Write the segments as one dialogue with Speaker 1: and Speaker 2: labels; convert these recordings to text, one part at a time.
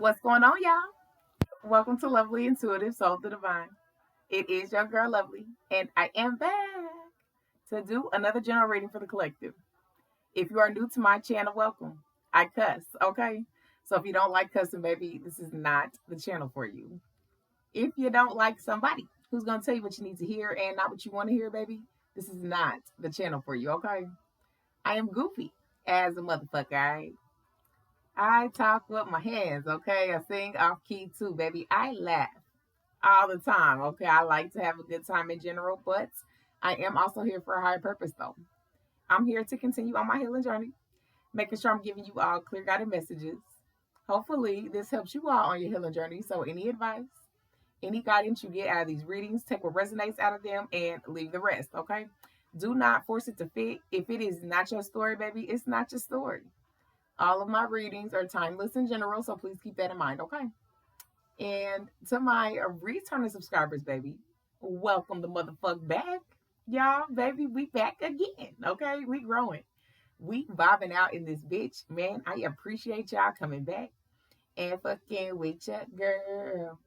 Speaker 1: What's going on, y'all? Welcome to Lovely Intuitive Soul the Divine. It is your girl Lovely, and I am back to do another general reading for the collective. If you are new to my channel, welcome. I cuss, okay? So if you don't like cussing, baby, this is not the channel for you. If you don't like somebody who's gonna tell you what you need to hear and not what you want to hear, baby, this is not the channel for you, okay? I am goofy as a motherfucker, alright? I talk with my hands, okay? I sing off key too, baby. I laugh all the time, okay? I like to have a good time in general, but I am also here for a higher purpose, though. I'm here to continue on my healing journey, making sure I'm giving you all clear guided messages. Hopefully, this helps you all on your healing journey. So, any advice, any guidance you get out of these readings, take what resonates out of them and leave the rest, okay? Do not force it to fit. If it is not your story, baby, it's not your story. All of my readings are timeless in general, so please keep that in mind, okay? And to my returning subscribers, baby, welcome the motherfucker back. Y'all, baby, we back again, okay? We growing. We vibing out in this bitch. Man, I appreciate y'all coming back and fucking with ya, girl.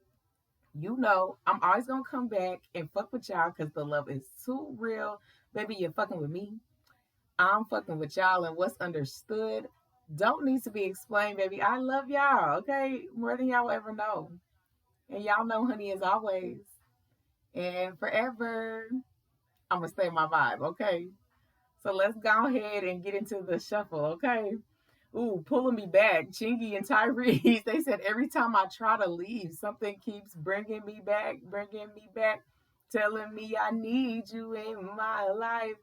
Speaker 1: You know, I'm always gonna come back and fuck with y'all because the love is too real. Baby, you're fucking with me. I'm fucking with y'all, and what's understood don't need to be explained, baby. I love y'all, okay? More than y'all will ever know. And y'all know, honey, as always and forever, I'm gonna stay my vibe, okay? So let's go ahead and get into the shuffle, okay? Ooh, pulling me back. Chingy and Tyrese, they said every time I try to leave, something keeps bringing me back, telling me I need you in my life.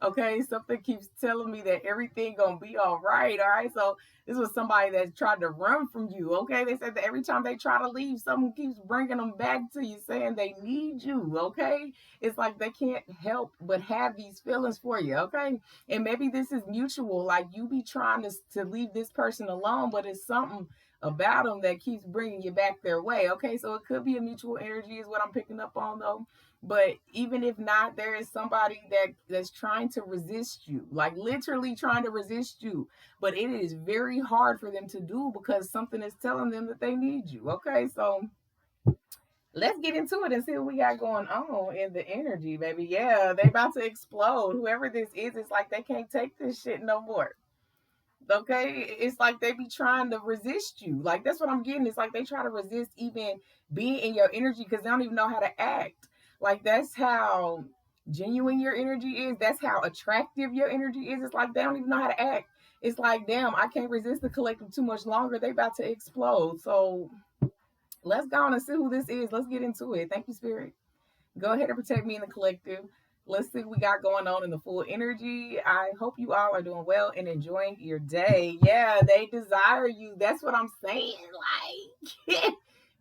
Speaker 1: Okay, something keeps telling me that everything gonna be all right. All right, so this was somebody that tried to run from you. Okay, they said that every time they try to leave, someone keeps bringing them back to you, saying they need you. Okay, it's like they can't help but have these feelings for you. Okay, and maybe this is mutual. Like you be trying to leave this person alone, but it's something about them that keeps bringing you back their way. Okay, so it could be a mutual energy, is what I'm picking up on though. But even if not, there is somebody that's trying to resist you, like literally trying to resist you. But it is very hard for them to do because something is telling them that they need you. Okay, so let's get into it and see what we got going on in the energy, baby. Yeah, they about to explode. Whoever this is, it's like they can't take this shit no more. Okay, it's like they be trying to resist you. Like that's what I'm getting. It's like they try to resist even being in your energy because they don't even know how to act. Like that's how genuine your energy is. That's how attractive your energy is. It's like they don't even know how to act. It's like, damn, I can't resist the collective too much longer. They about to explode. So let's go on and see who this is. Let's get into it. Thank you, Spirit. Go ahead and protect me in the collective. Let's see what we got going on in the full energy. I hope you all are doing well and enjoying your day. Yeah, they desire you. That's what I'm saying. Like,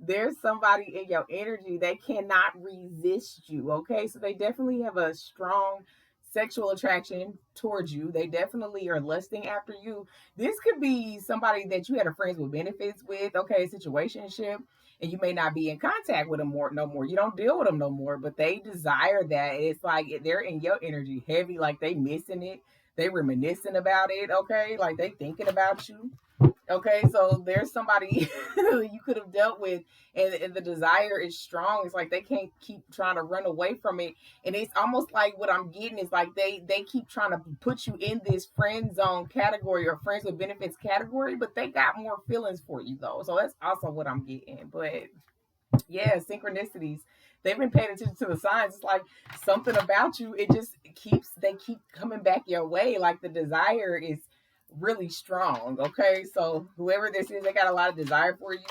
Speaker 1: there's somebody in your energy. They cannot resist you. Okay, so they definitely have a strong sexual attraction towards you. They definitely are lusting after you. This could be somebody that you had a friends with benefits with. Okay, situationship, and you may not be in contact with them no more. You don't deal with them no more, but they desire that. It's like they're in your energy heavy, like they missing it. They reminiscing about it. Okay, like they thinking about you. Okay, so there's somebody you could have dealt with, and the desire is strong. It's like they can't keep trying to run away from it, and it's almost like what I'm getting is like they keep trying to put you in this friend zone category or friends with benefits category, but they got more feelings for you though. So that's also what I'm getting. But yeah, synchronicities. They've been paying attention to the signs. It's like something about you. It just keeps they keep coming back your way. Like the desire is really strong. Okay, so whoever this is, they got a lot of desire for you.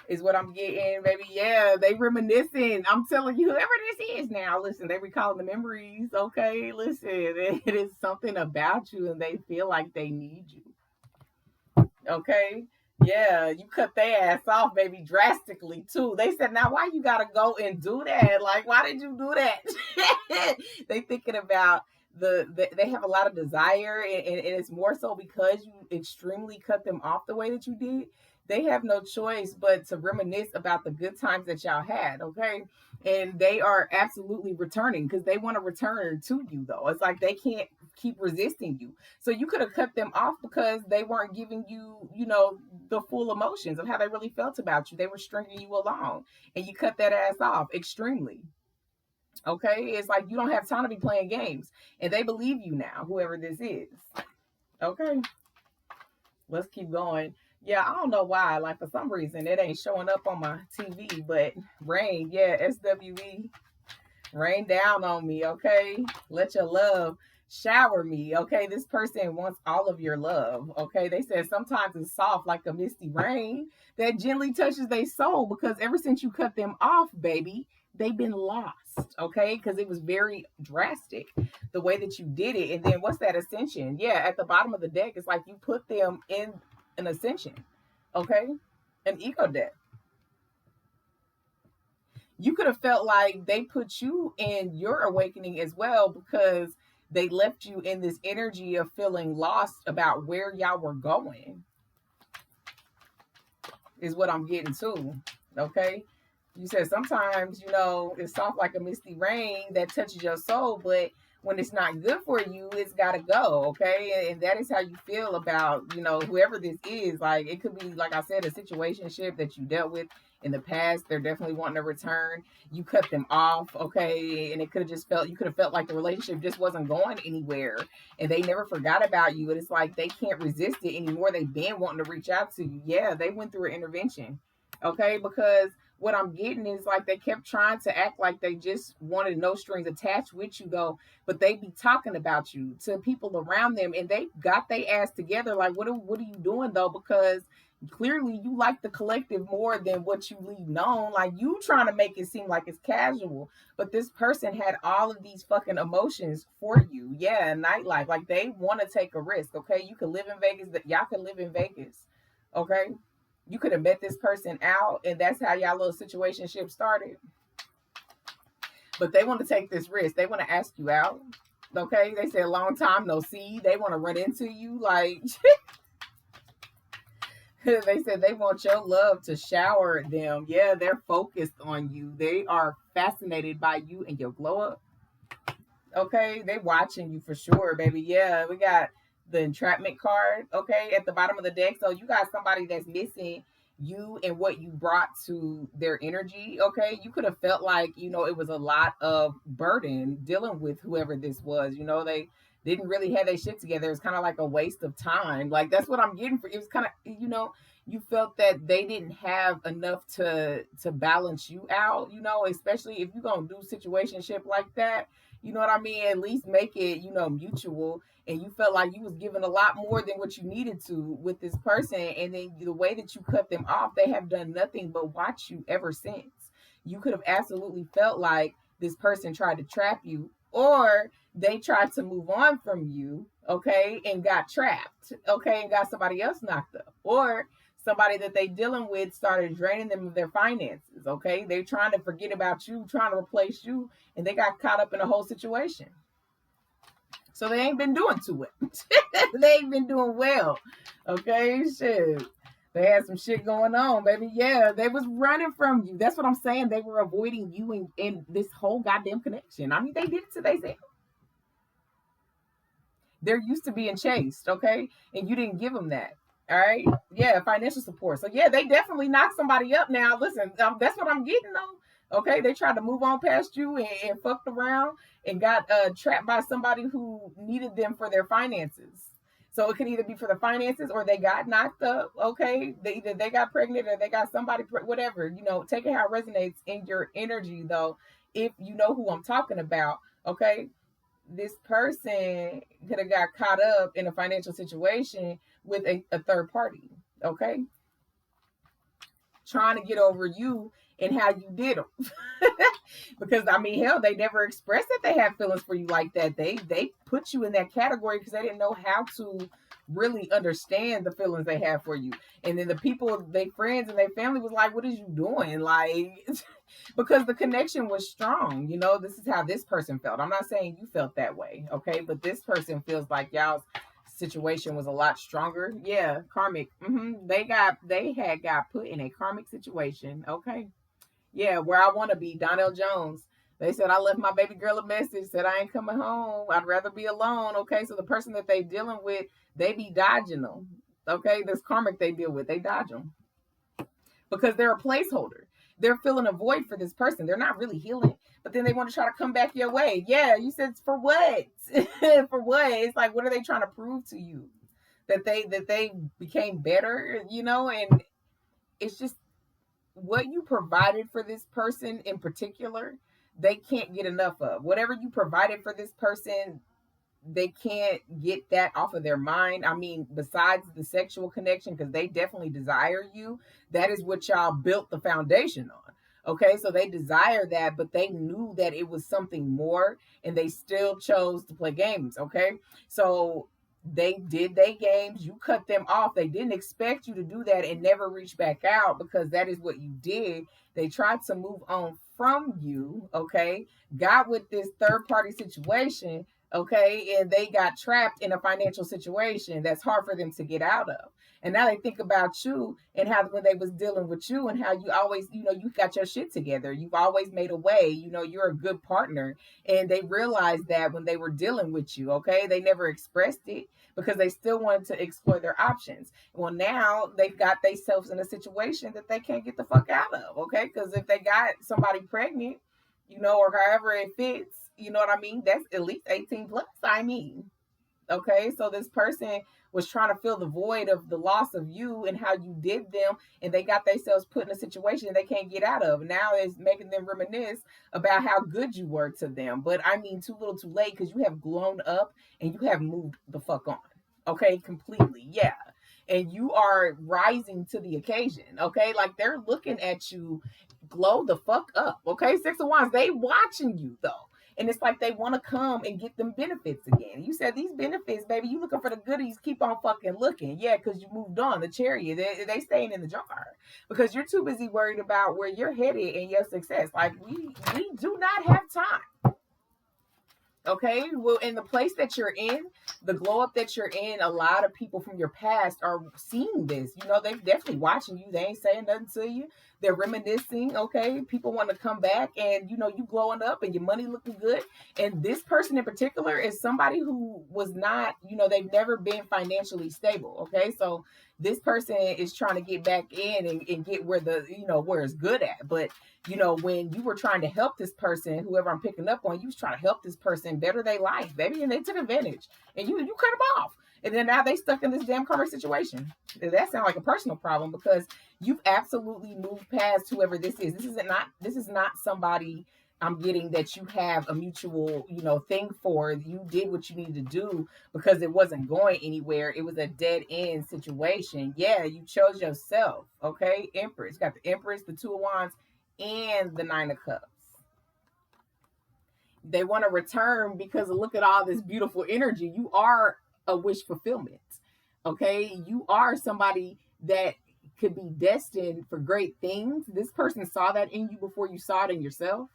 Speaker 1: Is what I'm getting, baby. Yeah, they reminiscing. I'm telling you, whoever this is now, listen, they recalling the memories. Okay, listen, it is something about you, and they feel like they need you. Okay. Yeah, you cut their ass off, baby, drastically too. They said, now why you gotta go and do that? Like, why did you do that? They thinking about they have a lot of desire, and it's more so because you extremely cut them off the way that you did. They have no choice but to reminisce about the good times that y'all had, okay? And they are absolutely returning because they want to return to you though. It's like they can't keep resisting you. So you could have cut them off because they weren't giving you, the full emotions of how they really felt about you. They were stringing you along, and you cut that ass off extremely. Okay, it's like you don't have time to be playing games, and they believe you now, whoever this is. Okay, let's keep going. Yeah, I don't know why. Like for some reason, it ain't showing up on my TV, but rain, yeah, SWE, rain down on me. Okay, let your love shower me. Okay, this person wants all of your love. Okay, they said sometimes it's soft like a misty rain that gently touches their soul, because ever since you cut them off, baby, they've been lost. Okay, because it was very drastic the way that you did it. And then what's that ascension? Yeah, at the bottom of the deck, it's like you put them in an ascension. Okay, an ego deck. You could have felt like they put you in your awakening as well, because they left you in this energy of feeling lost about where y'all were going, is what I'm getting to. Okay, you said sometimes, it's soft like a misty rain that touches your soul, but when it's not good for you, it's got to go. Okay, and that is how you feel about, whoever this is. Like it could be, like I said, a situationship that you dealt with in the past. They're definitely wanting to return. You cut them off. Okay, and it could have just felt, you could have felt like the relationship just wasn't going anywhere, and they never forgot about you, and it's like they can't resist it anymore. They've been wanting to reach out to you. Yeah, they went through an intervention. Okay, because what I'm getting is like they kept trying to act like they just wanted no strings attached with you, though, but they be talking about you to people around them, and they got their ass together. Like, what are you doing though? Because clearly you like the collective more than what you leave known. Like you trying to make it seem like it's casual, but this person had all of these fucking emotions for you. Yeah, nightlife. Like they want to take a risk. Okay, you could live in Vegas. That y'all could live in Vegas. Okay, you could have met this person out, and that's how y'all little situationship started. But they want to take this risk. They want to ask you out. Okay, they said long time no see. They want to run into you. Like they said they want your love to shower them. Yeah, they're focused on you. They are fascinated by you and your glow up. Okay, they watching you for sure, baby. Yeah, we got the entrapment card. Okay, at the bottom of the deck. So you got somebody that's missing you and what you brought to their energy. Okay, you could have felt like, it was a lot of burden dealing with whoever this was. They didn't really have their shit together. It's kind of like a waste of time. Like that's what I'm getting for it. Was kind of, you felt that they didn't have enough to balance you out, especially if you're gonna do situationship like that. You know what I mean? At least make it, mutual. And you felt like you was giving a lot more than what you needed to with this person. And then the way that you cut them off, they have done nothing but watch you ever since. You could have absolutely felt like this person tried to trap you, or they tried to move on from you, okay, and got trapped, okay, and got somebody else knocked up, or somebody that they dealing with started draining them of their finances, okay. They're trying to forget about you, trying to replace you, and they got caught up in a whole situation. So they ain't been doing too well. They ain't been doing well, okay. Shit, they had some shit going on, baby. Yeah, they was running from you. That's what I'm saying. They were avoiding you in this whole goddamn connection. I mean, they did it to themselves. They're used to being chased, okay? And you didn't give them that. All right? Yeah, financial support. So, yeah, they definitely knocked somebody up now. Listen, that's what I'm getting though. Okay, they tried to move on past you and fucked around and got trapped by somebody who needed them for their finances. So it could either be for the finances or they got knocked up. Okay, either they got pregnant or they got somebody, whatever. Take it how it resonates in your energy though. If you know who I'm talking about, okay, this person could have got caught up in a financial situation with a third party, okay, trying to get over you and how you did them. Because I mean, hell, they never expressed that they had feelings for you like that. They put you in that category because they didn't know how to really understand the feelings they have for you. And then the people, their friends and their family was like, what is you doing? Like, because the connection was strong. This is how this person felt. I'm not saying you felt that way, okay? But this person feels like y'all's situation was a lot stronger. Yeah, karmic. They had got put in a karmic situation, okay? Yeah, where I want to be, Donnell Jones. They said, I left my baby girl a message, said I ain't coming home. I'd rather be alone. Okay, so the person that they dealing with, they be dodging them. Okay, this karmic they deal with, they dodge them because they're a placeholder. They're filling a void for this person. They're not really healing, but then they want to try to come back your way. Yeah, you said for what? For what? It's like, what are they trying to prove to you? That they became better, and it's just what you provided for this person in particular, they can't get enough of. Whatever you provided for this person, they can't get that off of their mind. I mean, besides the sexual connection, because they definitely desire you. That is what y'all built the foundation on. Okay, so they desire that, but they knew that it was something more, and they still chose to play games. Okay, so they did their games. You cut them off. They didn't expect you to do that and never reach back out because that is what you did. They tried to move on from you. Okay, got with this third party situation, okay, and they got trapped in a financial situation that's hard for them to get out of. And now they think about you and how when they was dealing with you and how you always, you got your shit together. You've always made a way. You're a good partner. And they realized that when they were dealing with you, okay, they never expressed it because they still wanted to explore their options. Well, now they've got themselves in a situation that they can't get the fuck out of, okay? Because if they got somebody pregnant, or however it fits, you know what I mean? That's at least 18 plus, I mean. Okay, so this person was trying to fill the void of the loss of you and how you did them, and they got themselves put in a situation they can't get out of. Now it's making them reminisce about how good you were to them. But I mean, too little too late, because you have grown up and you have moved the fuck on. Okay, completely. Yeah. And you are rising to the occasion. Okay, like they're looking at you glow the fuck up. Okay, Six of Wands, they watching you though. And it's like they want to come and get them benefits again. You said these benefits, baby, you looking for the goodies, keep on fucking looking. Yeah, because you moved on. The chariot, they staying in the jar. Because you're too busy worried about where you're headed and your success. Like, we do not have time. Okay, well, in the place that you're in, the glow up that you're in, a lot of people from your past are seeing this. They're definitely watching you. They ain't saying nothing to you. They're reminiscing. Okay, people want to come back, and you glowing up and your money looking good. And this person in particular is somebody who was not, they've never been financially stable. Okay, so this person is trying to get back in and get where where it's good at. But when you were trying to help this person, whoever I'm picking up on, you was trying to help this person better their life, baby, and they took advantage, and you cut them off, and then now they stuck in this damn karmic situation. That sounds like a personal problem because you've absolutely moved past whoever this is. This is not somebody I'm getting that you have a mutual, thing for. You did what you needed to do because it wasn't going anywhere. It was a dead end situation. Yeah, you chose yourself. Okay, Empress. Got the Empress, the Two of Wands, and the Nine of Cups. They want to return because look at all this beautiful energy. You are a wish fulfillment. Okay, you are somebody that could be destined for great things. This person saw that in you before you saw it in yourself.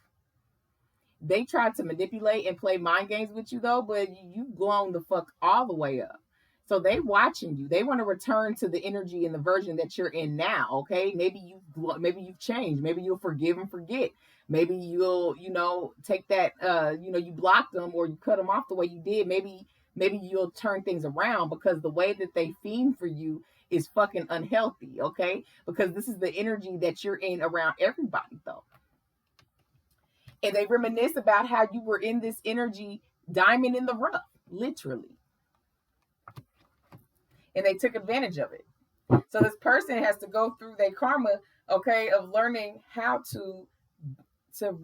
Speaker 1: They tried to manipulate and play mind games with you though, but you've blown the fuck all the way up. So they watching you. They want to return to the energy and the version that you're in now. Okay, maybe you've changed. Maybe you'll forgive and forget. Maybe you'll take that you blocked them or you cut them off the way you did. Maybe you'll turn things around because the way that they fiend for you is fucking unhealthy. Okay, because this is the energy that you're in around everybody though. And they reminisce about how you were in this energy, diamond in the rough, literally. And they took advantage of it. So this person has to go through their karma, okay, of learning how to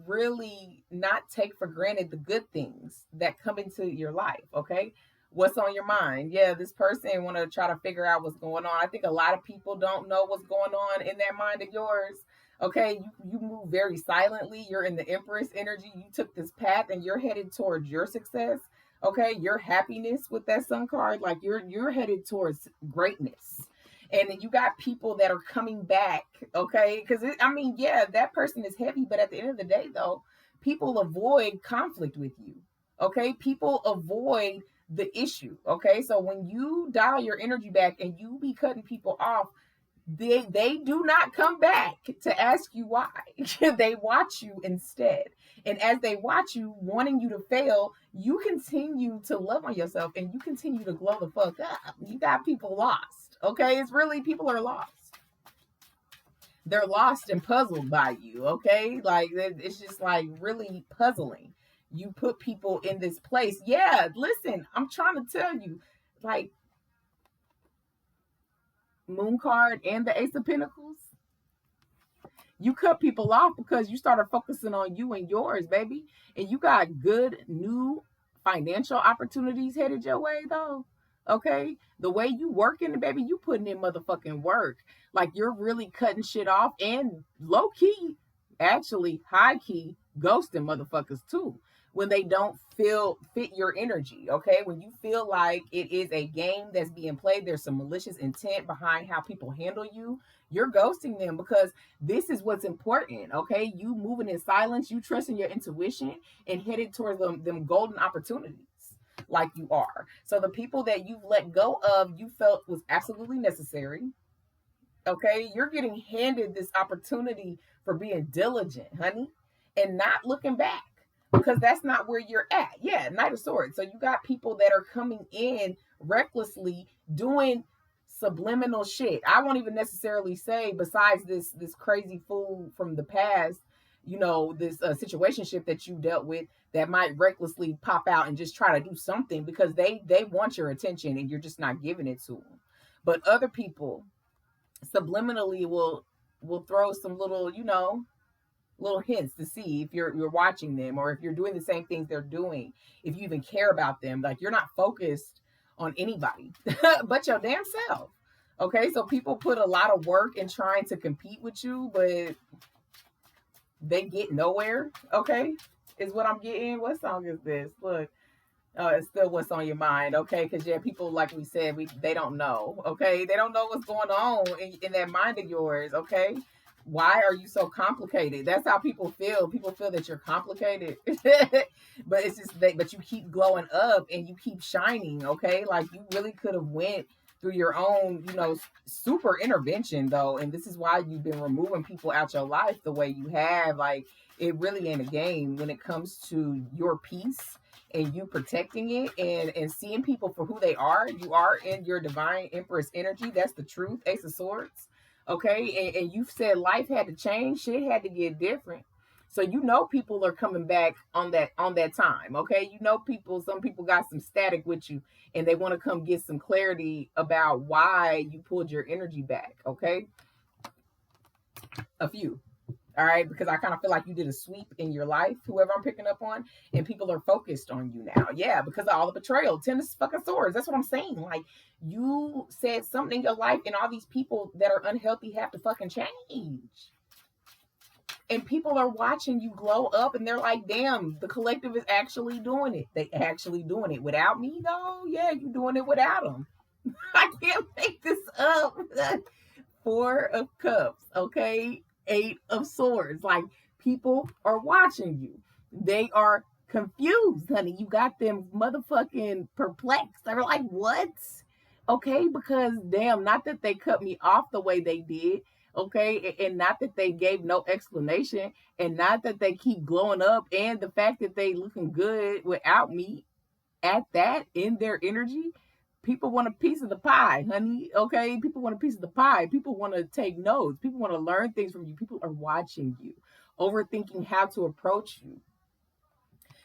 Speaker 1: really not take for granted the good things that come into your life, okay? What's on your mind? Yeah, this person want to try to figure out what's going on. I think a lot of people don't know what's going on in that mind of yours. Okay, you move very silently. You're in the Empress energy. You took this path and you're headed towards your success. Okay, your happiness with that Sun card, like you're headed towards greatness. And you got people that are coming back, okay? Because yeah, that person is heavy, but at the end of the day, though, people avoid conflict with you, okay? People avoid the issue, okay? So when you dial your energy back and you be cutting people off, They do not come back to ask you why. They watch you instead. And as they watch you, wanting you to fail, you continue to love on yourself and you continue to glow the fuck up. You got people lost. Okay? It's really, people are lost. They're lost and puzzled by you. Okay? Like, it's just like really puzzling. You put people in this place. Yeah, listen, I'm trying to tell you, like, Moon card and the Ace of Pentacles, you cut people off because you started focusing on you and yours, baby. And you got good new financial opportunities headed your way, though. Okay? The way you working, baby, you putting in motherfucking work. Like, you're really cutting shit off and low key, actually high key, ghosting motherfuckers too. When they don't fit your energy, okay? When you feel like it is a game that's being played, there's some malicious intent behind how people handle you, you're ghosting them because this is what's important, okay? You moving in silence, you trusting your intuition and headed towards them golden opportunities like you are. So the people that you've let go of, you felt was absolutely necessary, okay? You're getting handed this opportunity for being diligent, honey, and not looking back because that's not where you're at. Yeah, Knight of Swords. So you got people that are coming in recklessly doing subliminal shit. I won't even necessarily say besides this crazy fool from the past, you know, this situationship that you dealt with that might recklessly pop out and just try to do something because they want your attention and you're just not giving it to them. But other people subliminally will throw some little, you know, little hints to see if you're watching them or if you're doing the same things they're doing, if you even care about them. Like, you're not focused on anybody but your damn self. Okay, so people put a lot of work in trying to compete with you, but they get nowhere. Okay, is what I'm getting. What song is this? Look, it's still What's on Your Mind. Okay, because yeah, people, like we said, they don't know. Okay, they don't know what's going on in that mind of yours. Okay, why are you so complicated? That's how people feel. People feel that you're complicated. But it's just but you keep glowing up and you keep shining. Okay, like you really could have went through your own, you know, super intervention though, and this is why you've been removing people out your life the way you have. Like, it really ain't a game when it comes to your peace and you protecting it and seeing people for who they are. You are in your divine empress energy. That's the truth. Ace of Swords. Okay, and you've said life had to change, shit had to get different. So you know people are coming back on that time. Okay, you know some people got some static with you and they want to come get some clarity about why you pulled your energy back. Okay, a few. All right, because I kind of feel like you did a sweep in your life, whoever I'm picking up on, and people are focused on you now. Yeah, because of all the betrayal. 10 of fucking swords. That's what I'm saying. Like, you said something in your life, and all these people that are unhealthy have to fucking change. And people are watching you glow up, and they're like, damn, the collective is actually doing it. They actually doing it. Without me, though? Yeah, you doing it without them. I can't make this up. 4 of Cups, okay? 8 of Swords. Like, people are watching you. They are confused, honey. You got them motherfucking perplexed. They're like, what? Okay, because damn, not that they cut me off the way they did, okay, and not that they gave no explanation, and not that they keep glowing up, and the fact that they looking good without me at that in their energy. People want a piece of the pie, honey. Okay, people want a piece of the pie. People want to take notes. People want to learn things from you. People are watching you, overthinking how to approach you.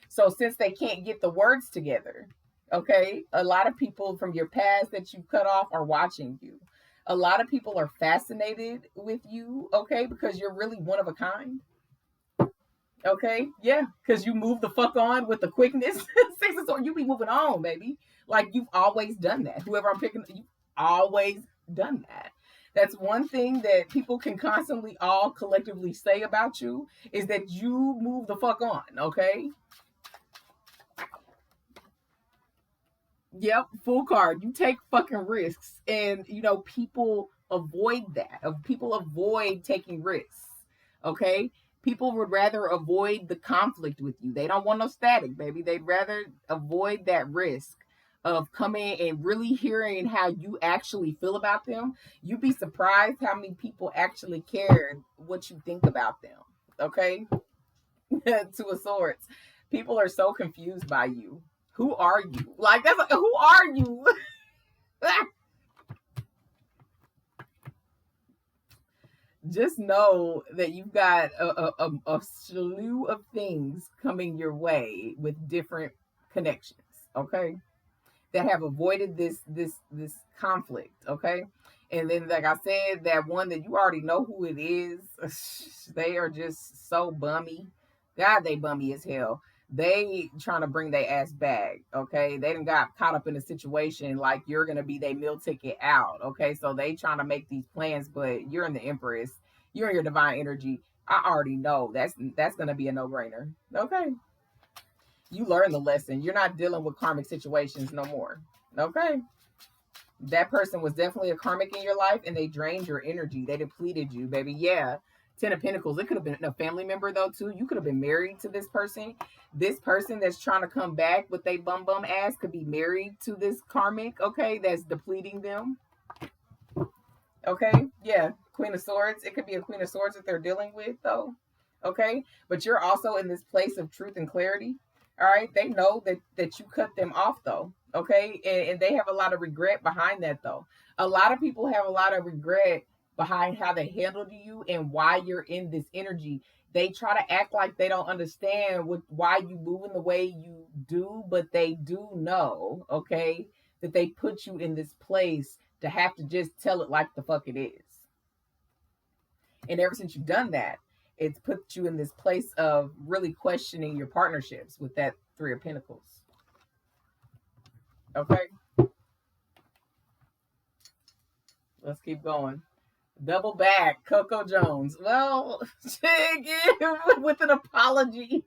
Speaker 1: So since they can't get the words together, okay, a lot of people from your past that you cut off are watching you. A lot of people are fascinated with you, okay, because you're really one of a kind. Okay, yeah, because you move the fuck on with the quickness. Six of Swords, you be moving on, baby. Like, you've always done that. Whoever I'm picking, you've always done that. That's one thing that people can constantly all collectively say about you is that you move the fuck on, okay? Yep, full card. You take fucking risks. And, you know, people avoid that. People avoid taking risks, okay? People would rather avoid the conflict with you. They don't want no static, baby. They'd rather avoid that risk of coming and really hearing how you actually feel about them, you'd be surprised how many people actually care what you think about them. Okay? Two of Swords. People are so confused by you. Who are you? Like, that's like, who are you? Just know that you've got a slew of things coming your way with different connections. Okay, that have avoided this conflict. Okay, and then like I said, that one that you already know who it is, they are just so bummy. God, they bummy as hell. They trying to bring their ass back. Okay, they done got caught up in a situation like you're gonna be their meal ticket out. Okay, so they trying to make these plans, but you're in the Empress. You're in your divine energy. I already know that's gonna be a no brainer. Okay, you learn the lesson. You're not dealing with karmic situations no more. Okay. That person was definitely a karmic in your life and they drained your energy. They depleted you, baby. Yeah. Ten of Pentacles. It could have been a family member though, too. You could have been married to this person. This person that's trying to come back with they bum ass could be married to this karmic, okay, that's depleting them. Okay, yeah, Queen of Swords. It could be a Queen of Swords that they're dealing with, though. Okay, but you're also in this place of truth and clarity. All right, they know that you cut them off, though. Okay, and they have a lot of regret behind that, though. A lot of people have a lot of regret behind how they handled you and why you're in this energy. They try to act like they don't understand why you move in the way you do, but they do know. Okay, that they put you in this place to have to just tell it like the fuck it is. And ever since you've done that, it's put you in this place of really questioning your partnerships with that Three of Pentacles. Okay? Let's keep going. Double back, Coco Jones. Well, with an apology.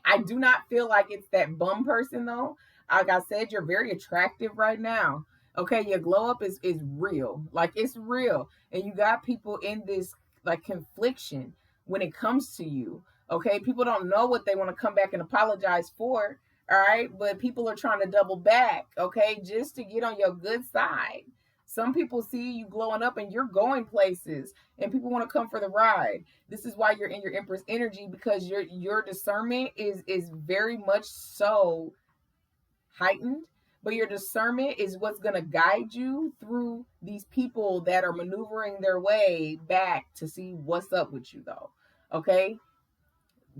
Speaker 1: I do not feel like it's that bum person though. Like I said, you're very attractive right now. Okay, your glow up is real. Like it's real. And you got people in this like confliction when it comes to you. Okay, people don't know what they want to come back and apologize for. All right, but people are trying to double back, okay, just to get on your good side. Some people see you glowing up and you're going places and people want to come for the ride. This is why you're in your Empress energy, because your discernment is very much so heightened, but your discernment is what's going to guide you through these people that are maneuvering their way back to see what's up with you though. Okay?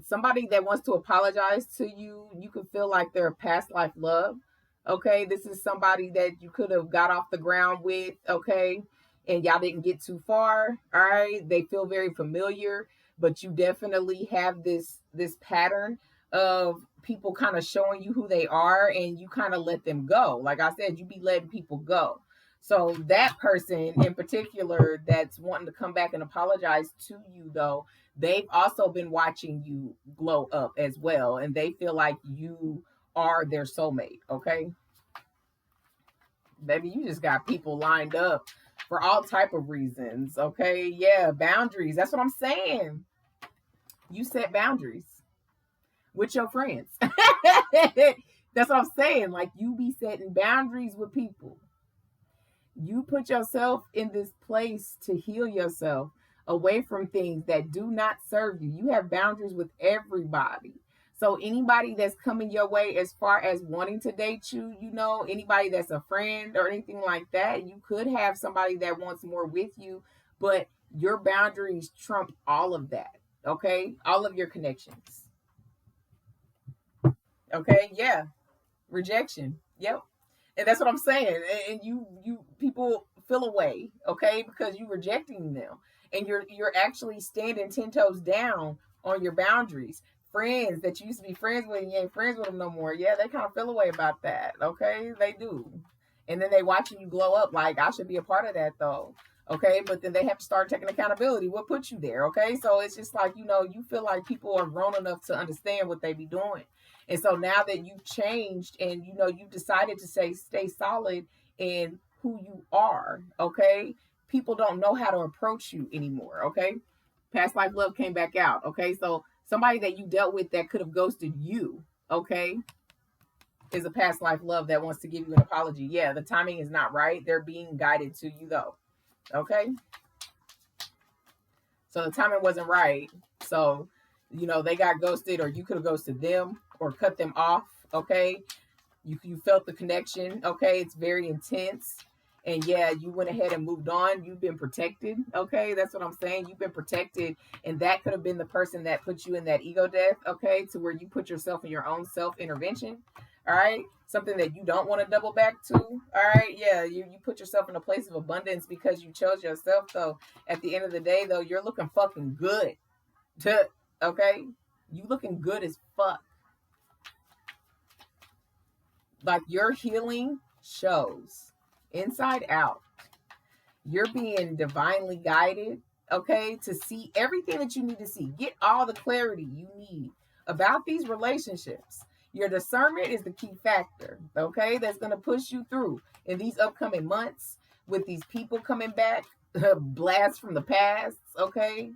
Speaker 1: Somebody that wants to apologize to you, you could feel like they're a past life love. Okay, this is somebody that you could have got off the ground with, okay, and y'all didn't get too far. All right, they feel very familiar, but you definitely have this pattern of people kind of showing you who they are and you kind of let them go. Like I said, you be letting people go. So that person in particular that's wanting to come back and apologize to you though, they've also been watching you glow up as well, and they feel like you are their soulmate. Okay, baby, you just got people lined up for all type of reasons. Okay, yeah, boundaries. That's what I'm saying. You set boundaries with your friends. That's what I'm saying. Like you be setting boundaries with people. You put yourself in this place to heal yourself away from things that do not serve you. You have boundaries with everybody. So anybody that's coming your way as far as wanting to date you, you know, anybody that's a friend or anything like that, you could have somebody that wants more with you, but your boundaries trump all of that. Okay? All of your connections. Okay? Yeah. Rejection. Yep. And that's what I'm saying. And you people feel away, okay, because you're rejecting them, and you're actually standing 10 toes down on your boundaries. Friends that you used to be friends with, and you ain't friends with them no more. Yeah, they kind of feel away about that. Okay, they do, and then they watching you glow up. Like I should be a part of that though. Okay, but then they have to start taking accountability. What put you there? Okay, so it's just like you feel like people are grown enough to understand what they be doing. And so now that you've changed and you decided to stay solid in who you are, okay? People don't know how to approach you anymore, okay? Past life love came back out, okay? So somebody that you dealt with that could have ghosted you, okay? is a past life love that wants to give you an apology. Yeah, the timing is not right. They're being guided to you though. Okay. So the timing wasn't right. So, they got ghosted, or you could have ghosted them or cut them off. Okay. You felt the connection. Okay. It's very intense. And yeah, you went ahead and moved on. You've been protected. Okay. That's what I'm saying. You've been protected. And that could have been the person that put you in that ego death. Okay. To where you put yourself in your own self intervention. All right. Something that you don't want to double back to. All right. Yeah. You put yourself in a place of abundance because you chose yourself, though. At the end of the day, though, you're looking fucking good. Okay. You looking good as fuck. Like, your healing shows inside out. You're being divinely guided, okay, to see everything that you need to see. Get all the clarity you need about these relationships. Your discernment is the key factor, okay, that's going to push you through in these upcoming months with these people coming back, blast from the past, okay?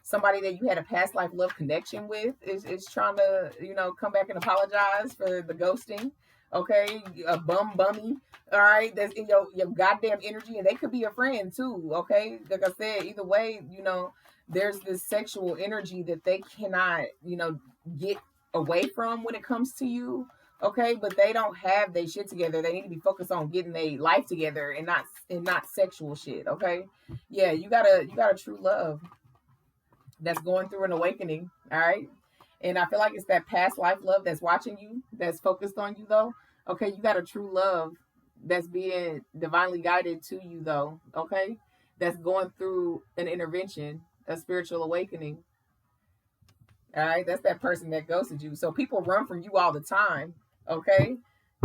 Speaker 1: Somebody that you had a past life love connection with is trying to, come back and apologize for the ghosting. Okay, a bummy. All right, that's in your goddamn energy, and they could be a friend too. Okay, like I said, either way, there's this sexual energy that they cannot, get away from when it comes to you. Okay, but they don't have their shit together. They need to be focused on getting their life together and not sexual shit. Okay, yeah, you got a true love that's going through an awakening. All right. And I feel like it's that past life love that's watching you, that's focused on you, though. Okay. You got a true love that's being divinely guided to you, though. Okay. That's going through an intervention, a spiritual awakening. All right. That's that person that ghosted you. So people run from you all the time. Okay.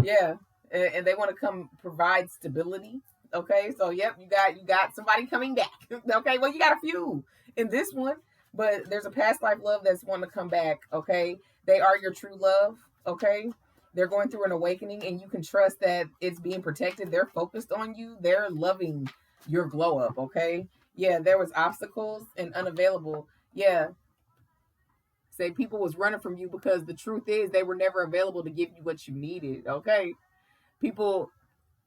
Speaker 1: Yeah. And they want to come provide stability. Okay. So, yep, you got somebody coming back. Okay. Well, you got a few in this one. But there's a past life love that's wanting to come back, okay? They are your true love, okay? They're going through an awakening, and you can trust that it's being protected. They're focused on you. They're loving your glow up, okay? Yeah, there was obstacles and unavailable. Yeah, say people was running from you because the truth is they were never available to give you what you needed, okay? People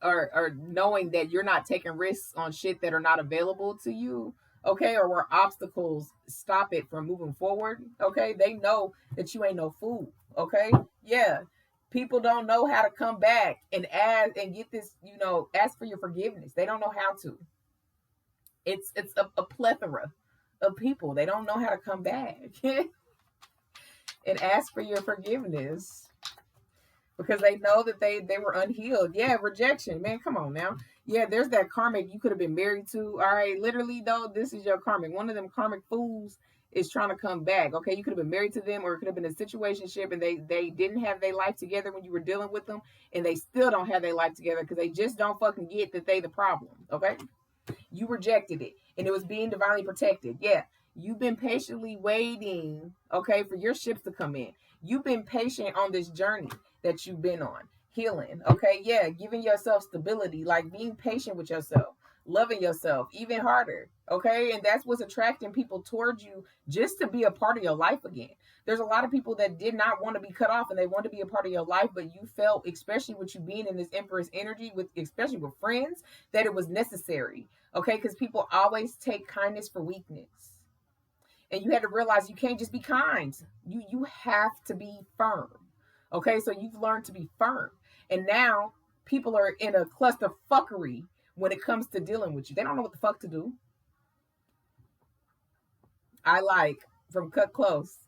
Speaker 1: are knowing that you're not taking risks on shit that are not available to you, okay, or where obstacles stop it from moving forward, okay? They know that you ain't no fool, okay? Yeah. People don't know how to come back and ask and get this, ask for your forgiveness. They don't know how to. It's a plethora of people. They don't know how to come back and ask for your forgiveness because they know that they were unhealed. Yeah, rejection, man, come on now. Yeah, there's that karmic you could have been married to. All right, literally though, this is your karmic. One of them karmic fools is trying to come back. Okay, you could have been married to them, or it could have been a situationship, and they didn't have their life together when you were dealing with them, and they still don't have their life together because they just don't fucking get that they the problem. Okay, you rejected it, and it was being divinely protected. Yeah, you've been patiently waiting, okay, for your ships to come in. You've been patient on this journey that you've been on, healing, okay? Yeah, giving yourself stability, like being patient with yourself, loving yourself even harder, okay? And that's what's attracting people towards you, just to be a part of your life again. There's a lot of people that did not want to be cut off and they want to be a part of your life, but you felt, especially with you being in this Empress energy, with especially with friends, that it was necessary, okay? Because people always take kindness for weakness. And you had to realize you can't just be kind. You have to be firm. Okay, so you've learned to be firm. And now people are in a cluster fuckery when it comes to dealing with you. They don't know what the fuck to do. I like, from Cut Close,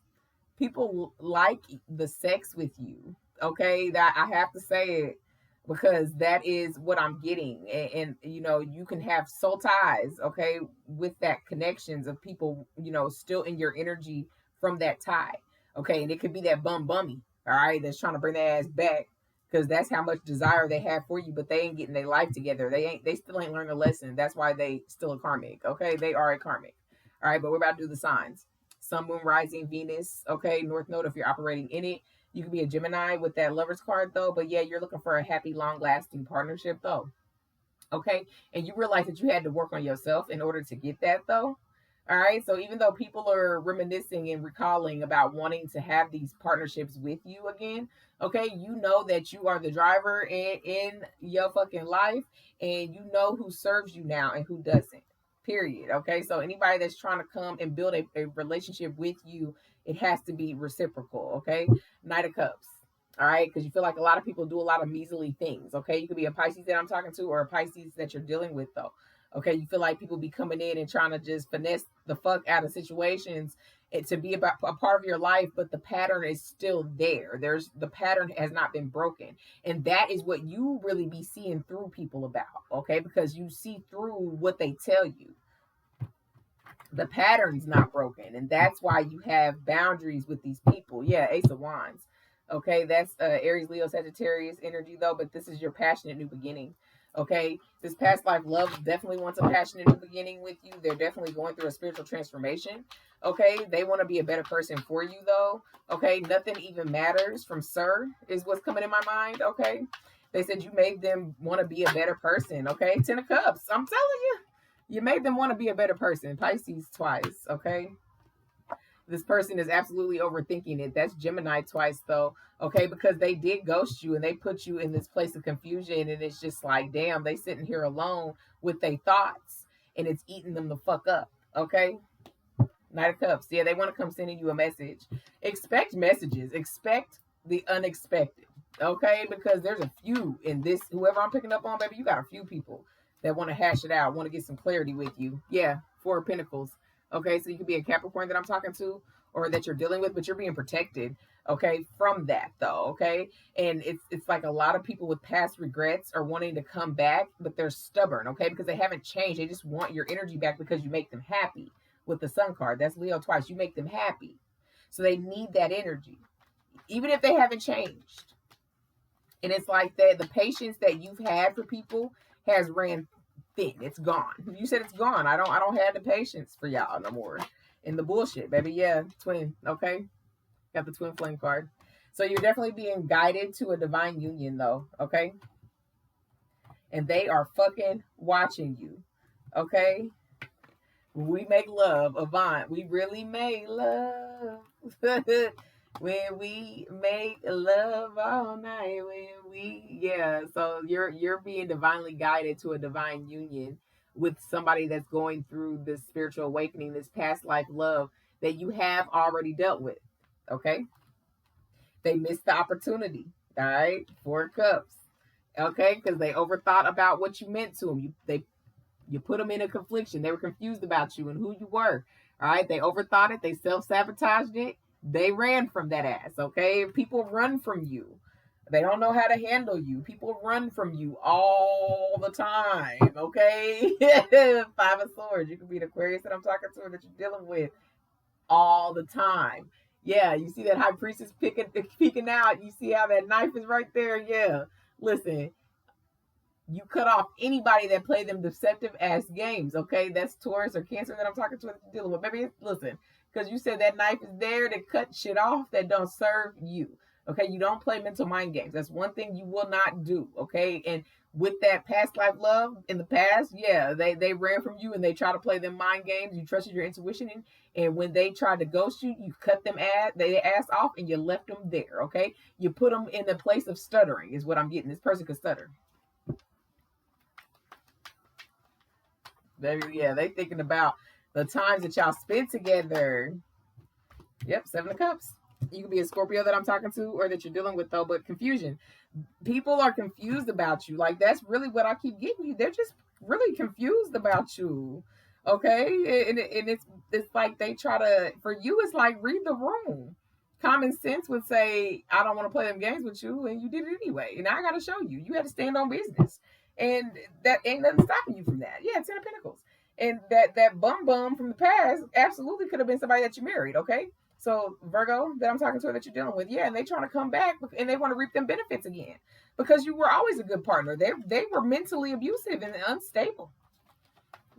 Speaker 1: people like the sex with you. Okay, that I have to say it because that is what I'm getting. And you can have soul ties, okay, with that connections of people, still in your energy from that tie. Okay, and it could be that bummy, all right, that's trying to bring their ass back because that's how much desire they have for you, but they ain't getting their life together. They still ain't learned a lesson. That's why they still a karmic. Okay, they are a karmic. All right, but we're about to do the signs. Sun, Moon, Rising, Venus. Okay, North Node if you're operating in it. You could be a Gemini with that Lover's card though, but yeah, you're looking for a happy, long-lasting partnership though. Okay, and you realize that you had to work on yourself in order to get that though. All right. So even though people are reminiscing and recalling about wanting to have these partnerships with you again, okay, you know that you are the driver in your fucking life, and you know who serves you now and who doesn't. Period. Okay. So anybody that's trying to come and build a relationship with you, it has to be reciprocal. Okay. Knight of Cups. All right. Because you feel like a lot of people do a lot of measly things. Okay. You could be a Pisces that I'm talking to or a Pisces that you're dealing with, though. Okay, you feel like people be coming in and trying to just finesse the fuck out of situations and to be about a part of your life, but the pattern is still there. The pattern has not been broken. And that is what you really be seeing through people about, okay? Because you see through what they tell you. The pattern's not broken, and that's why you have boundaries with these people. Yeah, Ace of Wands. Okay, that's Aries, Leo, Sagittarius energy though, but this is your passionate new beginning. Okay, this past life love definitely wants a passionate new beginning with you. They're definitely going through a spiritual transformation. Okay, they want to be a better person for you though. Okay, nothing even matters from Sir is what's coming in my mind. Okay, they said you made them want to be a better person. Okay, Ten of Cups. I'm telling you, you made them want to be a better person. Pisces twice. Okay, this person is absolutely overthinking it. That's Gemini twice though. Okay, because they did ghost you and they put you in this place of confusion, and it's just like, damn, they sitting here alone with their thoughts and it's eating them the fuck up. Okay, Knight of Cups. Yeah, they want to come sending you a message. Expect messages. Expect the unexpected. Okay, because there's a few in this. Whoever I'm picking up on, baby, you got a few people that want to hash it out, want to get some clarity with you. Yeah, Four of Pentacles. Okay, so you could be a Capricorn that I'm talking to or that you're dealing with, but you're being protected. Okay, from that though. Okay, and it's like a lot of people with past regrets are wanting to come back, but they're stubborn. Okay, because they haven't changed. They just want your energy back because you make them happy with the Sun card. That's Leo twice. You make them happy. So they need that energy, even if they haven't changed. And it's like that the patience that you've had for people has ran thin. It's gone. You said it's gone. I don't have the patience for y'all no more. And the bullshit, baby. Yeah, twin. Okay. Got the twin flame card. So you're definitely being guided to a divine union though. Okay. And they are fucking watching you. Okay. We make love, Avant. We really make love. When we make love all night. So you're being divinely guided to a divine union with somebody that's going through this spiritual awakening, this past life love that you have already dealt with. Okay. They missed the opportunity. All right. Four Cups. Okay, because they overthought about what you meant to them. You put them in a confliction. They were confused about you and who you were. All right. They overthought it. They self-sabotaged it. They ran from that ass. Okay. People run from you. They don't know how to handle you. People run from you all the time. Okay. Five of Swords. You could be an Aquarius that I'm talking to or that you're dealing with all the time. Yeah. You see that High Priestess peeking out. You see how that knife is right there. Yeah. Listen, you cut off anybody that play them deceptive ass games. Okay, that's Taurus or Cancer that I'm talking to that you're dealing with. Maybe listen, because you said that knife is there to cut shit off that don't serve you. Okay, you don't play mental mind games. That's one thing you will not do. Okay, and with that past life love in the past, yeah, they ran from you and they try to play them mind games. You trusted your intuition, and when they tried to ghost you, you cut them they ass off and you left them there. Okay, you put them in the place of stuttering is what I'm getting. This person could stutter. Yeah, they thinking about the times that y'all spent together. Yep, Seven of Cups. You could be a Scorpio that I'm talking to or that you're dealing with though, but confusion. People are confused about you. Like that's really what I keep getting you. They're just really confused about you. Okay, and it's like they try to for you. It's like read the room. Common sense would say I don't want to play them games with you, and you did it anyway. And I got to show you. You had to stand on business, and that ain't nothing stopping you from that. Yeah, Ten of Pentacles, and that bum from the past absolutely could have been somebody that you married. Okay. So Virgo that I'm talking to that you're dealing with, yeah, and they trying to come back and they want to reap them benefits again because you were always a good partner. They were mentally abusive and unstable,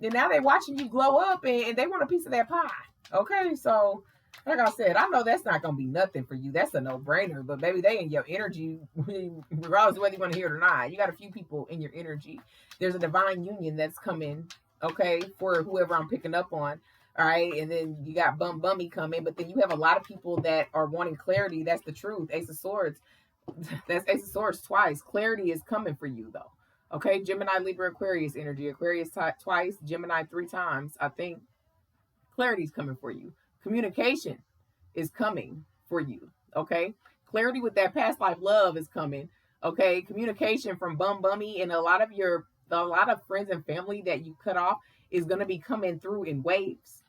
Speaker 1: and now they're watching you glow up and they want a piece of that pie. Okay, so like I said, I know that's not gonna be nothing for you. That's a no-brainer. But maybe they in your energy, regardless of whether you want to hear it or not. You got a few people in your energy. There's a divine union that's coming. Okay, for whoever I'm picking up on. All right, and then you got bummy coming, but then you have a lot of people that are wanting clarity. That's the truth. Ace of Swords. That's Ace of Swords twice. Clarity is coming for you though. Okay, Gemini, Libra, Aquarius energy. Aquarius twice, Gemini 3 times. I think clarity is coming for you. Communication is coming for you. Okay, clarity with that past life love is coming. Okay, communication from bummy and a lot of friends and family that you cut off is going to be coming through in waves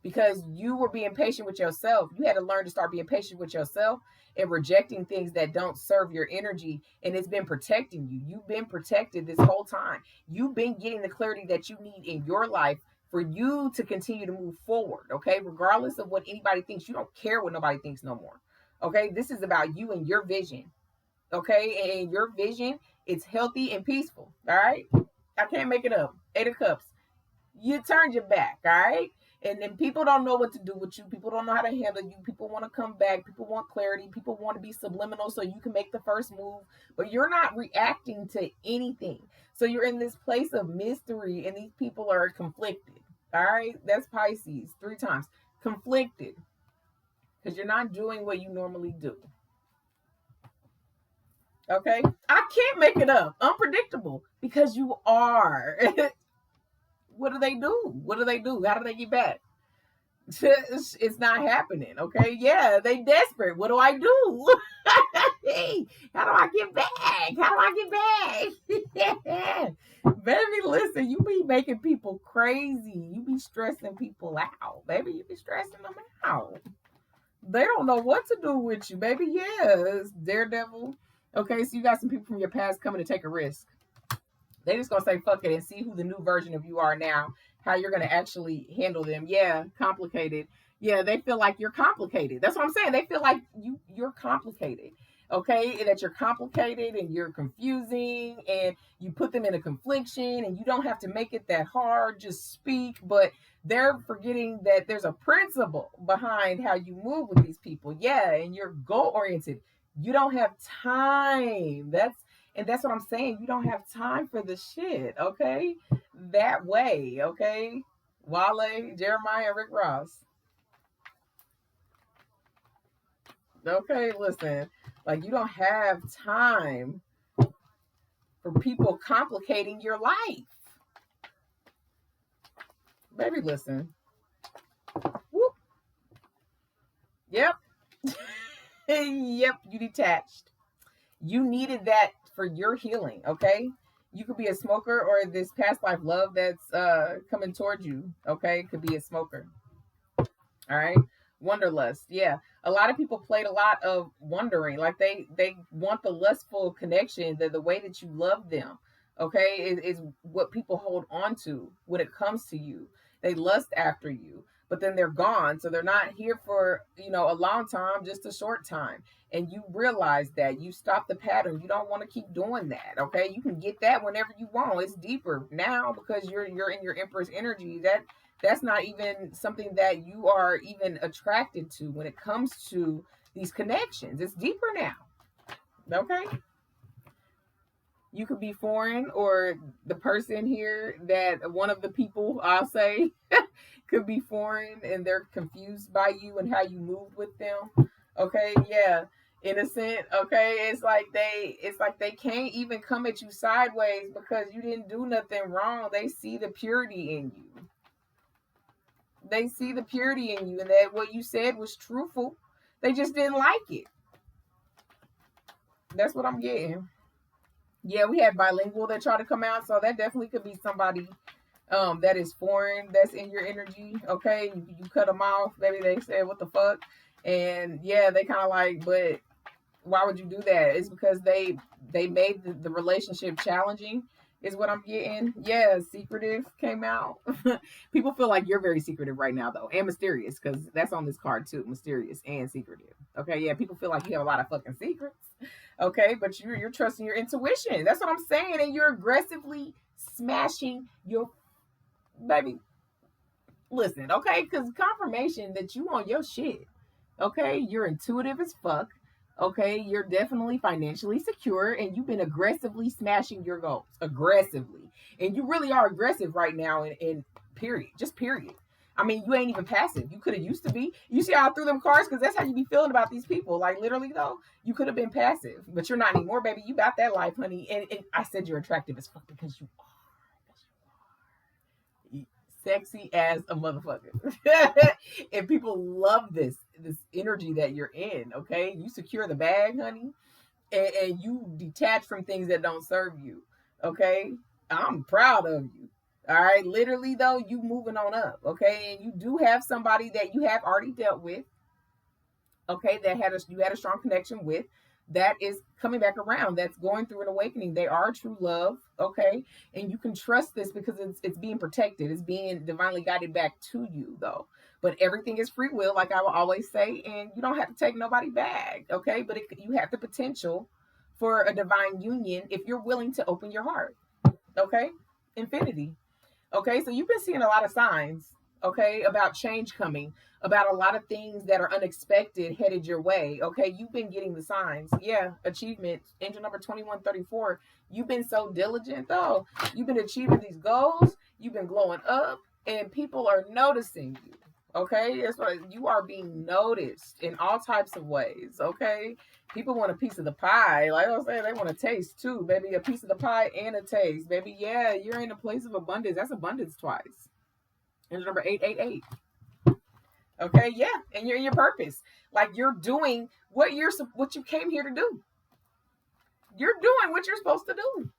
Speaker 1: because you were being patient with yourself. You had to learn to start being patient with yourself and rejecting things that don't serve your energy. And it's been protecting you. You've been protected this whole time. You've been getting the clarity that you need in your life for you to continue to move forward. Okay. Regardless of what anybody thinks, you don't care what nobody thinks no more. Okay. This is about you and your vision. Okay. And your vision is healthy and peaceful. All right. I can't make it up. 8 of Cups. You turned your back. All right. And then people don't know what to do with you. People don't know how to handle you. People want to come back. People want clarity. People want to be subliminal so you can make the first move. But you're not reacting to anything. So you're in this place of mystery and these people are conflicted. All right? That's Pisces 3 times. Conflicted. Because you're not doing what you normally do. Okay? I can't make it up. Unpredictable. Because you are. What do they do? What do they do? How do they get back? It's not happening. Okay. Yeah, they desperate. What do I do? Hey, how do I get back? How do I get back? Baby, listen, you be making people crazy. You be stressing people out. Baby, you be stressing them out. They don't know what to do with you, baby. Yeah, it's Daredevil. Okay, so you got some people from your past coming to take a risk. They just gonna say fuck it and see who the new version of you are now, how you're gonna actually handle them. Yeah, complicated. Yeah, they feel like you're complicated. That's what I'm saying. They feel like you're complicated. Okay, and that you're complicated and you're confusing and you put them in a confliction and you don't have to make it that hard, just speak, but they're forgetting that there's a principle behind how you move with these people. Yeah, and you're goal oriented. You don't have time. That's what I'm saying. You don't have time for the shit, okay? That way, okay? Wale, Jeremiah, Rick Ross. Okay, listen. Like, you don't have time for people complicating your life. Baby, listen. Whoop. Yep. Yep, you detached. You needed that for your healing, okay? You could be a smoker or this past life love that's coming towards you, okay? Could be a smoker. All right? Wanderlust. Yeah. A lot of people played a lot of wondering. Like they want the lustful connection, the way that you love them, okay, is what people hold on to when it comes to you. They lust after you, but then they're gone. So they're not here for, a long time, just a short time. And you realize that you stop the pattern. You don't want to keep doing that. Okay. You can get that whenever you want. It's deeper now because you're in your Empress energy. That's not even something that you are even attracted to when it comes to these connections. It's deeper now. Okay. You could be foreign, or the person here that one of the people I'll say could be foreign and they're confused by you and how you moved with them. Okay. Yeah. Innocent. Okay. It's like they can't even come at you sideways because you didn't do nothing wrong. They see the purity in you. They see the purity in you and that what you said was truthful. They just didn't like it. That's what I'm getting. Yeah, we had bilingual that tried to come out, so that definitely could be somebody that is foreign, that's in your energy. Okay, you cut them off. Maybe they said, "What the fuck?" And yeah, they kind of like, but why would you do that? It's because they made the relationship challenging. Is what I'm getting. Yeah, secretive came out. People feel like you're very secretive right now, though, and mysterious, because that's on this card too. Mysterious and secretive. Okay, yeah, people feel like you have a lot of fucking secrets. Okay, but you're trusting your intuition. That's what I'm saying, and you're aggressively smashing your baby. Listen, okay, because confirmation that you on your shit. Okay, you're intuitive as fuck. Okay, you're definitely financially secure and you've been aggressively smashing your goals. Aggressively. And you really are aggressive right now in period. Just period. I mean, you ain't even passive. You could have used to be. You see how I threw them cards? Because that's how you be feeling about these people. Like, literally, though, you could have been passive. But you're not anymore, baby. You got that life, honey. And I said you're attractive as fuck because you are. Sexy as a motherfucker. And people love this energy that you're in, okay? You secure the bag, honey, and you detach from things that don't serve you, okay? I'm proud of you. All right, literally though, you moving on up, okay? And you do have somebody that you have already dealt with, okay, that you had a strong connection with, that is coming back around, that's going through an awakening. They are true love, okay? And you can trust this because it's being protected, it's being divinely guided back to you though. But everything is free will, like I will always say, and you don't have to take nobody back, okay? But you have the potential for a divine union if you're willing to open your heart, okay? Infinity. Okay, so you've been seeing a lot of signs, okay, about change coming, about a lot of things that are unexpected headed your way. Okay, you've been getting the signs. Yeah, achievement, angel number 2134. You've been so diligent, though. You've been achieving these goals, you've been glowing up, and people are noticing you. Okay, that's why you are being noticed in all types of ways. Okay, people want a piece of the pie. Like I was saying, they want a taste too, baby. A piece of the pie and a taste, baby. Yeah, you're in a place of abundance. That's abundance twice. And number 888. Okay, yeah, and you're in your purpose. Like you're doing what you came here to do. You're doing what you're supposed to do.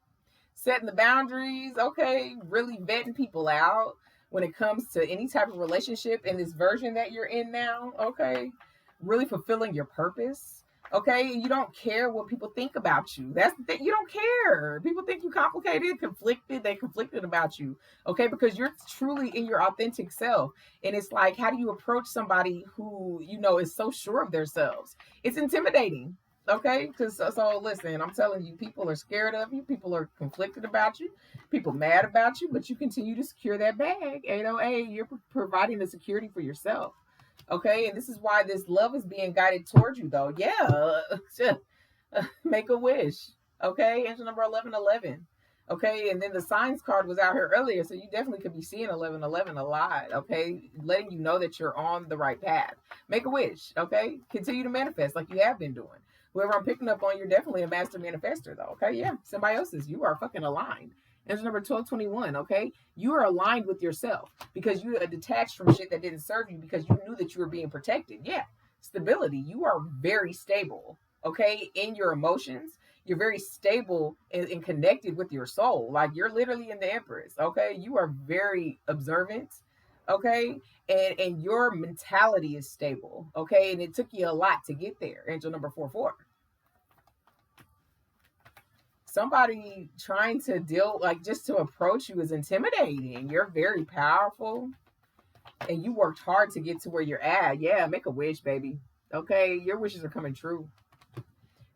Speaker 1: Setting the boundaries. Okay, really vetting people out when it comes to any type of relationship in this version that you're in now. Okay, really fulfilling your purpose. Okay, you don't care what people think about you. That's the thing. You don't care. People think you complicated, conflicted. They conflicted about you. Okay, because you're truly in your authentic self. And it's like, how do you approach somebody who is so sure of themselves? It's intimidating. Okay, because so listen, I'm telling you, people are scared of you. People are conflicted about you. People mad about you, but you continue to secure that bag. 808, you're providing the security for yourself. Okay, and this is why this love is being guided towards you, though. Yeah, make a wish. Okay, angel number 1111. Okay, and then the signs card was out here earlier, so you definitely could be seeing 1111 a lot. Okay, letting you know that you're on the right path. Make a wish. Okay, continue to manifest like you have been doing. Whoever I'm picking up on, you're definitely a master manifester, though. Okay, yeah, symbiosis. You are fucking aligned. Angel number 1221, okay? You are aligned with yourself because you are detached from shit that didn't serve you because you knew that you were being protected. Yeah, stability. You are very stable, okay, in your emotions. You're very stable and connected with your soul. Like you're literally in the Empress, okay? You are very observant, okay? And your mentality is stable, okay? And it took you a lot to get there. Angel number 44. Somebody trying to deal, like just to approach you, is intimidating. You're very powerful and you worked hard to get to where you're at. Yeah, make a wish, baby. Okay, your wishes are coming true.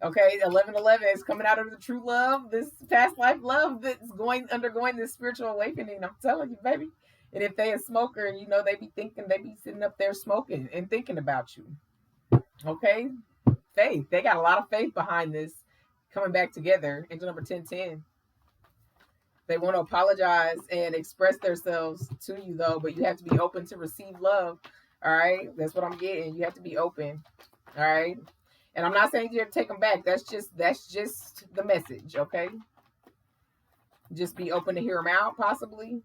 Speaker 1: Okay, 1111 is coming out of the true love, this past life love that's undergoing this spiritual awakening. I'm telling you, baby. And if they a smoker, they be sitting up there smoking and thinking about you. Okay, faith. They got a lot of faith behind this coming back together. Angel number 1010. They want to apologize and express themselves to you, though, but you have to be open to receive love. All right, that's what I'm getting. You have to be open. All right, and I'm not saying you have to take them back. That's just the message. Okay, just be open to hear them out, possibly.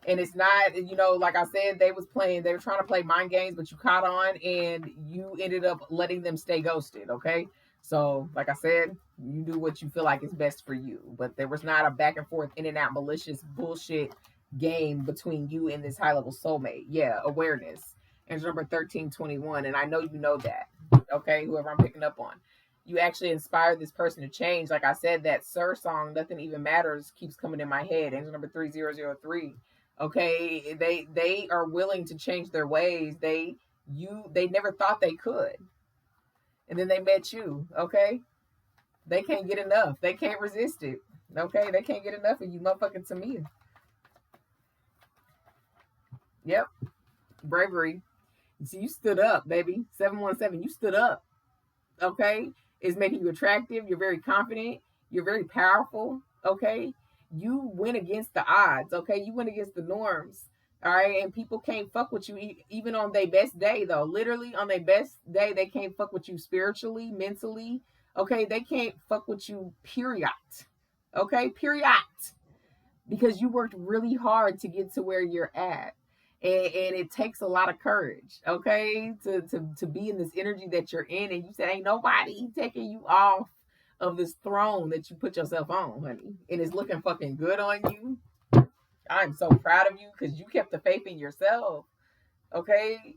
Speaker 1: And it's not, like I said, they were trying to play mind games, but you caught on and you ended up letting them stay ghosted. Okay. So, like I said, you do what you feel like is best for you. But there was not a back and forth, in and out, malicious bullshit game between you and this high level soulmate. Yeah, awareness. And number 1321. And I know you know that. Okay, whoever I'm picking up on. You actually inspired this person to change. Like I said, that Sir song, Nothing Even Matters, keeps coming in my head. Angel number 3003. Okay, they are willing to change their ways. They never thought they could. And then they met you, okay? They can't get enough. They can't resist it. Okay? They can't get enough of you, motherfucking Tamia. Yep. Bravery. See, you stood up, baby. 717, you stood up. Okay? It's making you attractive. You're very confident. You're very powerful. Okay? You went against the odds. Okay? You went against the norms. All right, and people can't fuck with you even on their best day, though. Literally on their best day, they can't fuck with you spiritually, mentally. Okay, they can't fuck with you. Period. Okay, period. Because you worked really hard to get to where you're at. And it takes a lot of courage, okay, to be in this energy that you're in, and you said ain't nobody taking you off of this throne that you put yourself on, honey, and it's looking fucking good on you. I'm so proud of you because you kept the faith in yourself. Okay,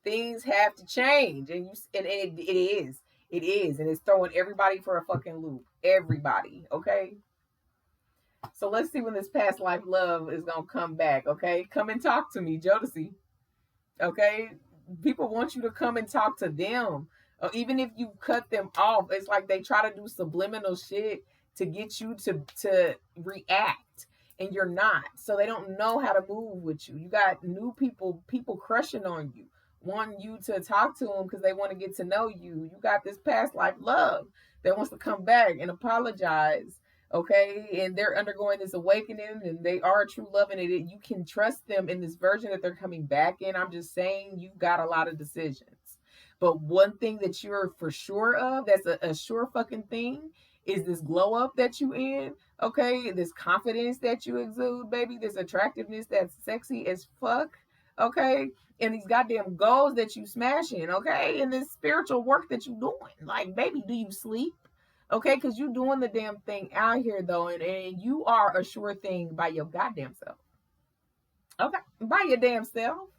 Speaker 1: things have to change, and it is, and it's throwing everybody for a fucking loop. Everybody, okay. So let's see when this past life love is gonna come back. Okay, come and talk to me, Jodeci. Okay, people want you to come and talk to them. Even if you cut them off, it's like they try to do subliminal shit to get you to react, and you're not. So they don't know how to move with you. You got new people crushing on you, wanting you to talk to them because they want to get to know you. You got this past life love that wants to come back and apologize, okay, and they're undergoing this awakening and they are a true love, and you can trust them in this version that they're coming back in. I'm just saying you got a lot of decisions, but one thing that you're for sure of, that's a sure fucking thing, is this glow up that you in, okay, this confidence that you exude, baby, this attractiveness that's sexy as fuck, okay, and these goddamn goals that you smashing, okay, and this spiritual work that you doing. Like, baby, do you sleep? Okay, because you doing the damn thing out here though, and you are a sure thing by your goddamn self. Okay, by your damn self.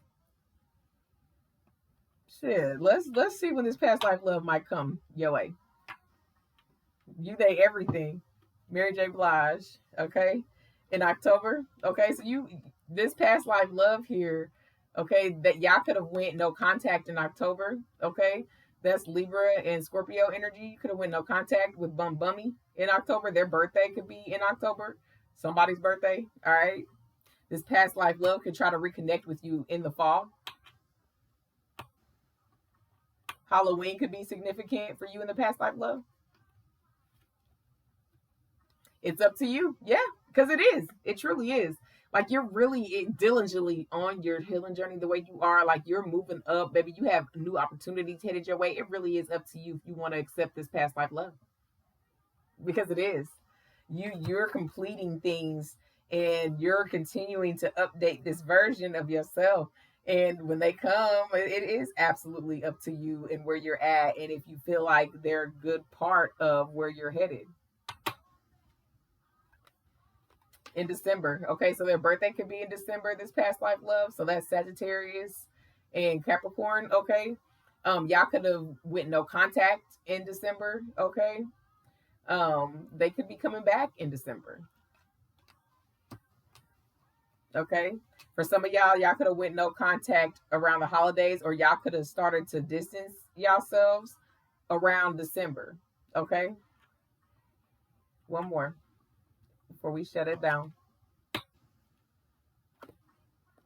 Speaker 1: Shit, let's see when this past life love might come your way. You they everything, Mary J. Blige. Okay, in October. Okay, so you this past life love here. Okay, that y'all could have went no contact in October. Okay, that's Libra and Scorpio energy. You could have went no contact with Bum Bummy in October. Their birthday could be in October. Somebody's birthday. All right. This past life love could try to reconnect with you in the fall. Halloween could be significant for you in the past life love. It's up to you. Yeah, because it is. It truly is. Like you're really diligently on your healing journey the way you are. Like you're moving up, baby. You have new opportunities headed your way. It really is up to you if you want to accept this past life love. Because it is. You're completing things and you're continuing to update this version of yourself. And when they come, it is absolutely up to you and where you're at. And if you feel like they're a good part of where you're headed. In December. Okay, so their birthday could be in December, this past life love. So that's Sagittarius and Capricorn. Okay. Y'all could have went no contact in December. Okay. They could be coming back in December. Okay. For some of y'all could have went no contact around the holidays, or y'all could have started to distance yourselves around December. Okay. One more before we shut it down.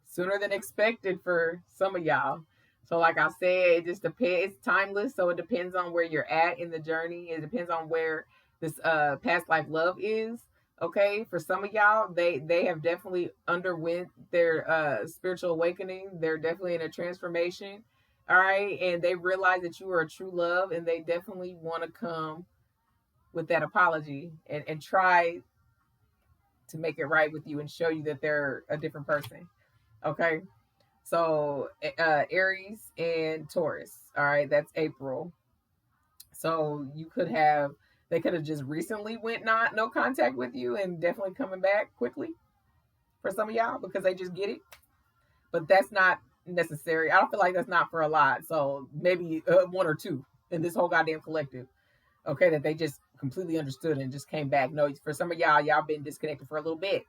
Speaker 1: Sooner than expected for some of y'all. So, like I said, it just depends. It's timeless, so it depends on where you're at in the journey. It depends on where this past life love is. Okay, for some of y'all, they have definitely underwent their spiritual awakening. They're definitely in a transformation. All right, and they realize that you are a true love, and they definitely want to come with that apology and try to make it right with you and show you that they're a different person. Okay. So Aries and Taurus. All right, that's April. So they could have just recently went not no contact with you and definitely coming back quickly for some of y'all because they just get it. But that's not necessary. I don't feel like that's not for a lot. So maybe one or two in this whole goddamn collective. Okay, that they just completely understood and just came back. No, for some of y'all been disconnected for a little bit.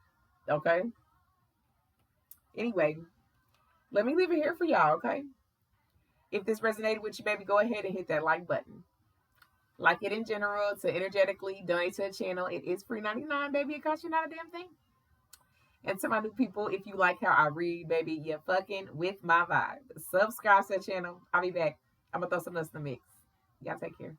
Speaker 1: Okay. Anyway, let me leave it here for y'all, okay? If this resonated with you, baby, go ahead and hit that like button. Like it in general to energetically donate to the channel. It is free 99, baby. It costs you not a damn thing. And to my new people, if you like how I read, baby, you're fucking with my vibe. Subscribe to the channel. I'll be back. I'm going to throw some nuts in the mix. Y'all take care.